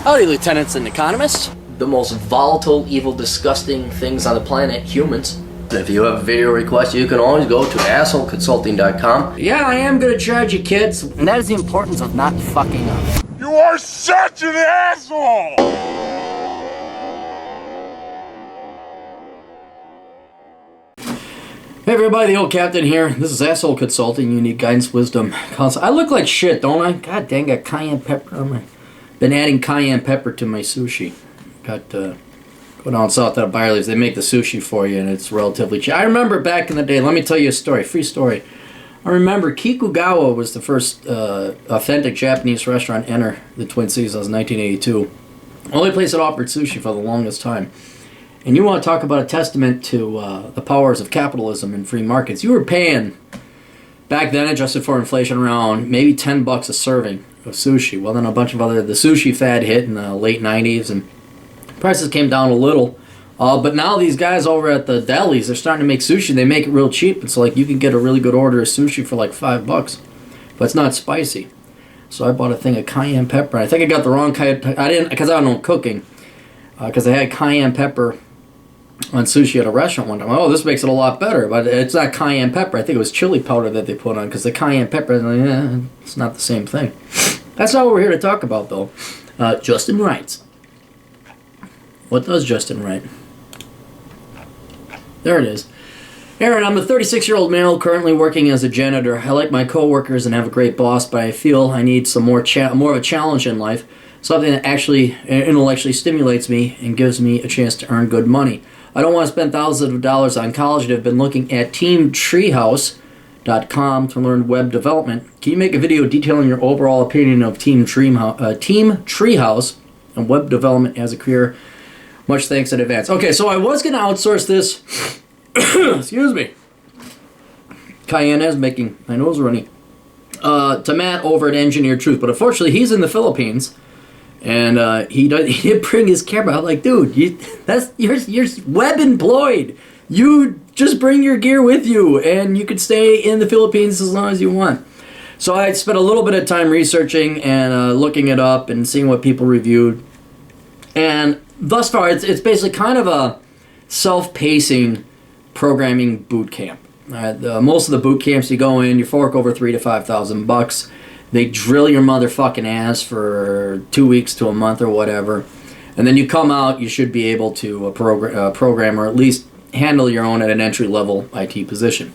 Howdy, lieutenants and economists. The most volatile, evil, disgusting things on the planet, humans. If you have a video request, you can always go to assholeconsulting.com. Yeah, I am gonna charge you, kids. And that is the importance of not fucking up. You are such an asshole! Hey everybody, the old captain here. This is Asshole Consulting. You need guidance, wisdom, counsel. I look like shit, don't I? God dang, got cayenne pepper on my... Been adding cayenne pepper to my sushi. Got, go down south out of Byerly's. They make the sushi for you, and it's relatively cheap. I remember back in the day, let me tell you a story, free story. I remember Kikugawa was the first authentic Japanese restaurant to enter the Twin Cities. That was 1982. Only place that offered sushi for the longest time. And you want to talk about a testament to the powers of capitalism and free markets. You were paying, back then, adjusted for inflation, around maybe $10 a serving of sushi. Well, then a bunch of the sushi fad hit in the late 90s, and prices came down a little. But now these guys over at the delis, they're starting to make sushi. They make it real cheap. It's like you can get a really good order of sushi for like $5, but it's not spicy. So I bought a thing of cayenne pepper. I think I got the wrong cayenne. I didn't, because I don't know cooking. Because I had cayenne pepper on sushi at a restaurant one time. Oh, this makes it a lot better, but it's not cayenne pepper. I think it was chili powder that they put on, because the cayenne pepper, it's not the same thing. That's not what we're here to talk about, though. Justin writes. What does Justin write? There it is. Aaron, I'm a 36-year-old male currently working as a janitor. I like my coworkers and have a great boss, but I feel I need some more of a challenge in life, something that actually intellectually stimulates me and gives me a chance to earn good money. I don't want to spend thousands of dollars on college and have been looking at teamtreehouse.com to learn web development. Can you make a video detailing your overall opinion of Team Treehouse and web development as a career? Much thanks in advance. Okay, so I was going to outsource this. Excuse me. Cayenne is making my nose runny. To Matt over at Engineer Truth, but unfortunately he's in the Philippines. And he didn't bring his camera. I'm like, dude, you're web employed. You just bring your gear with you, and you could stay in the Philippines as long as you want. So I spent a little bit of time researching and looking it up and seeing what people reviewed. And thus far, it's basically kind of a self-pacing programming boot camp. Most of the boot camps you go in, you fork over $3,000 to $5,000. They drill your motherfucking ass for 2 weeks to a month or whatever. And then you come out, you should be able to program or at least handle your own at an entry-level IT position.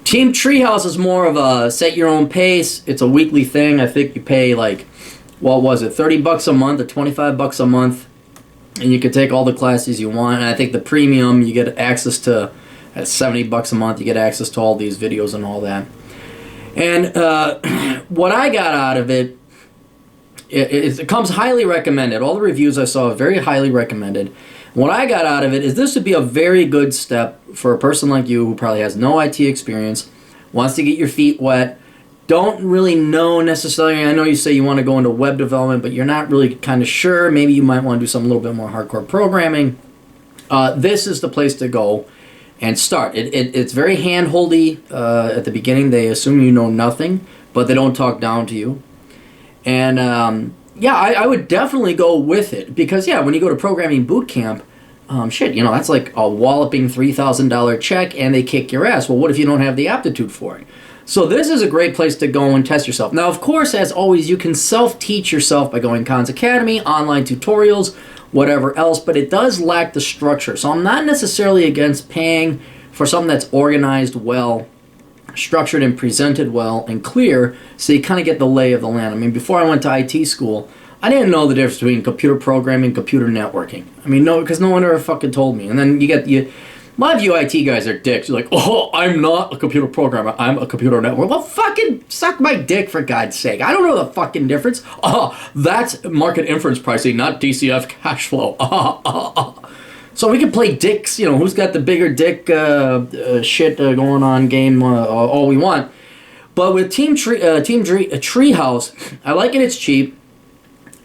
Team Treehouse is more of a set your own pace. It's a weekly thing. I think you pay like, what was it, $30 a month or $25 a month. And you can take all the classes you want. And I think the premium, you get access to, at $70 a month, you get access to all these videos and all that. And what I got out of it, it comes highly recommended. All the reviews I saw are very highly recommended. What I got out of it is this would be a very good step for a person like you who probably has no IT experience, wants to get your feet wet, don't really know necessarily. I know you say you want to go into web development, but you're not really kind of sure. Maybe you might want to do something a little bit more hardcore programming. This is the place to go and start. It's very hand-holdy at the beginning. They assume you know nothing, but they don't talk down to you. And yeah, I would definitely go with it because, yeah, when you go to programming boot camp, that's like a walloping $3,000 check and they kick your ass. Well, what if you don't have the aptitude for it? So this is a great place to go and test yourself. Now, of course, as always, you can self-teach yourself by going Khan's Academy, online tutorials, whatever else, but it does lack the structure. So I'm not necessarily against paying for something that's organized well, structured and presented well and clear, so you kind of get the lay of the land. I mean, before I went to IT school, I didn't know the difference between computer programming and computer networking. I mean, no, because no one ever fucking told me. And then a lot of you IT guys are dicks. You're like, oh, I'm not a computer programmer. I'm a computer network. Well, fucking suck my dick, for God's sake. I don't know the fucking difference. That's market inference pricing, not DCF cash flow. So we can play dicks, who's got the bigger dick shit going on game all we want. But with Team Treehouse, I like it. It's cheap.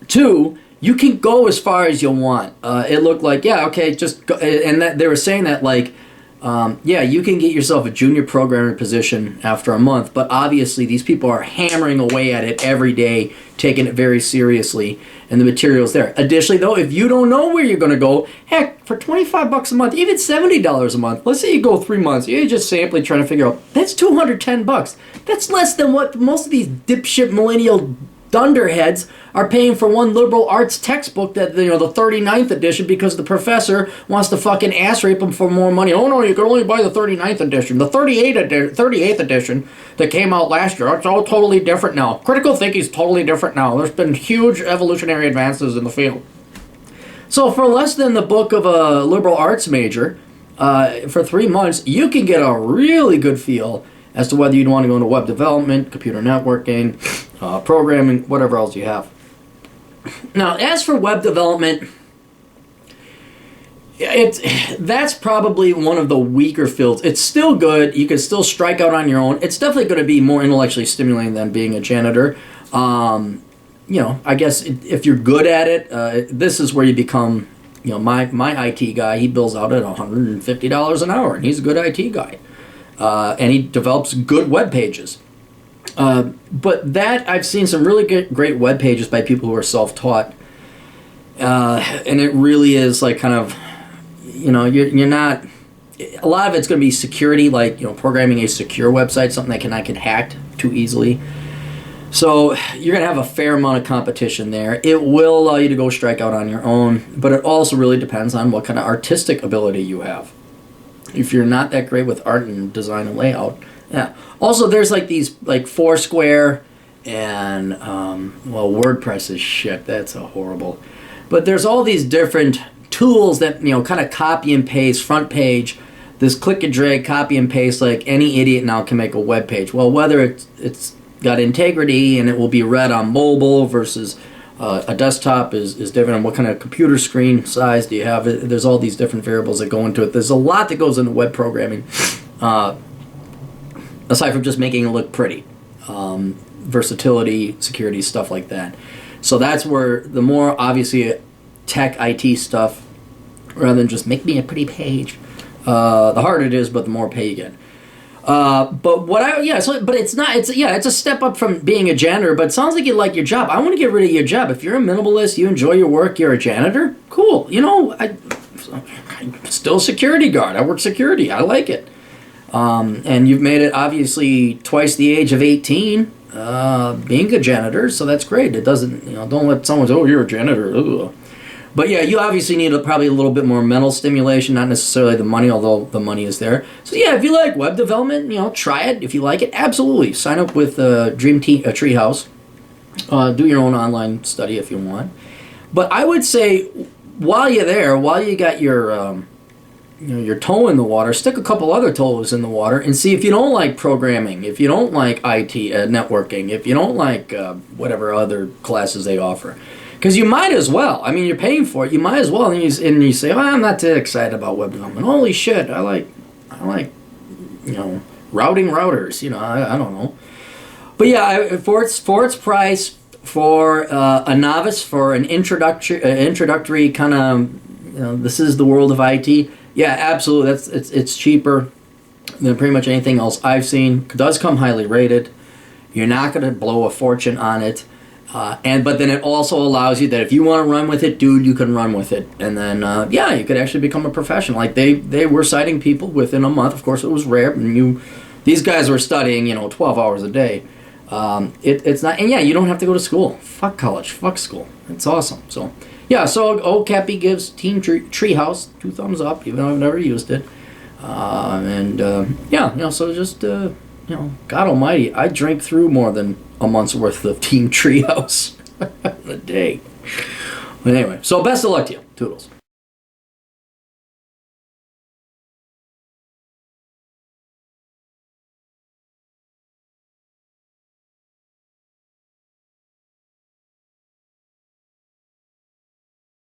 2, you can go as far as you want. It looked like, yeah, okay, just go. And that they were saying that, like, Yeah, you can get yourself a junior programmer position after a month, but obviously these people are hammering away at it every day, taking it very seriously, and the material's there. Additionally, though, if you don't know where you're going to go, heck, for $25 a month, even $70 a month, let's say you go 3 months, you're just simply trying to figure out, that's $210. That's less than what most of these dipshit millennial dunderheads are paying for one liberal arts textbook, that the 39th edition, because the professor wants to fucking ass rape them for more money. Oh no, you can only buy the 39th edition. The 38th edition that came out last year, it's all totally different now. Critical thinking is totally different now. There's been huge evolutionary advances in the field. So for less than the book of a liberal arts major, for 3 months, you can get a really good feel as to whether you'd want to go into web development, computer networking, programming, whatever else you have. Now, as for web development, that's probably one of the weaker fields. It's still good. You can still strike out on your own. It's definitely going to be more intellectually stimulating than being a janitor. I guess if you're good at it, this is where you become, my IT guy, he bills out at $150 an hour, and he's a good IT guy. And he develops good web pages. But that, I've seen some really great web pages by people who are self-taught. And it really is like kind of, you're not, a lot of it's going to be security, like, programming a secure website, something that cannot get hacked too easily. So you're going to have a fair amount of competition there. It will allow you to go strike out on your own, but it also really depends on what kind of artistic ability you have. If you're not that great with art and design and layout, yeah. Also, there's like these, like Foursquare and, WordPress is shit. That's a horrible. But there's all these different tools that, kind of copy and paste, front page, this click and drag, copy and paste, like any idiot now can make a web page. Well, whether it's got integrity and it will be read on mobile versus a desktop is different, and what kind of computer screen size do you have. There's all these different variables that go into it. There's a lot that goes into web programming, aside from just making it look pretty. Versatility, security, stuff like that. So that's where the more, obviously, tech IT stuff, rather than just make me a pretty page, the harder it is, but the more pay you get. But it's not, it's a step up from being a janitor, but it sounds like you like your job. I want to get rid of your job. If you're a minimalist, you enjoy your work, you're a janitor, cool. I'm still a security guard. I work security. I like it. And you've made it obviously twice the age of 18, being a janitor, so that's great. It doesn't, don't let someone say, oh, you're a janitor. Ugh. But yeah, you obviously need probably a little bit more mental stimulation, not necessarily the money, although the money is there. So yeah, if you like web development, try it. If you like it, absolutely. Sign up with Treehouse. Do your own online study if you want. But I would say, while you're there, while you got your toe in the water, stick a couple other toes in the water and see if you don't like programming, if you don't like IT, networking, if you don't like whatever other classes they offer. Because you might as well. I mean, you're paying for it. You might as well. And you say, oh, I'm not too excited about web development. Holy shit, I like routing routers. I don't know. But yeah, for its price, for a novice, for an introductory kind of, this is the world of IT. Yeah, absolutely. It's cheaper than pretty much anything else I've seen. It does come highly rated. You're not going to blow a fortune on it. But then it also allows you that if you want to run with it, dude, you can run with it. And then, you could actually become a professional. Like they were citing people within a month. Of course, it was rare. And these guys were studying, 12 hours a day. It's not, and yeah, you don't have to go to school. Fuck college. Fuck school. It's awesome. So, yeah, so Cappy gives Team Treehouse 2 thumbs up, even though I've never used it. So just, God almighty, I drank through more than a month's worth of Team Treehouse in a day. But anyway, so best of luck to you. Toodles.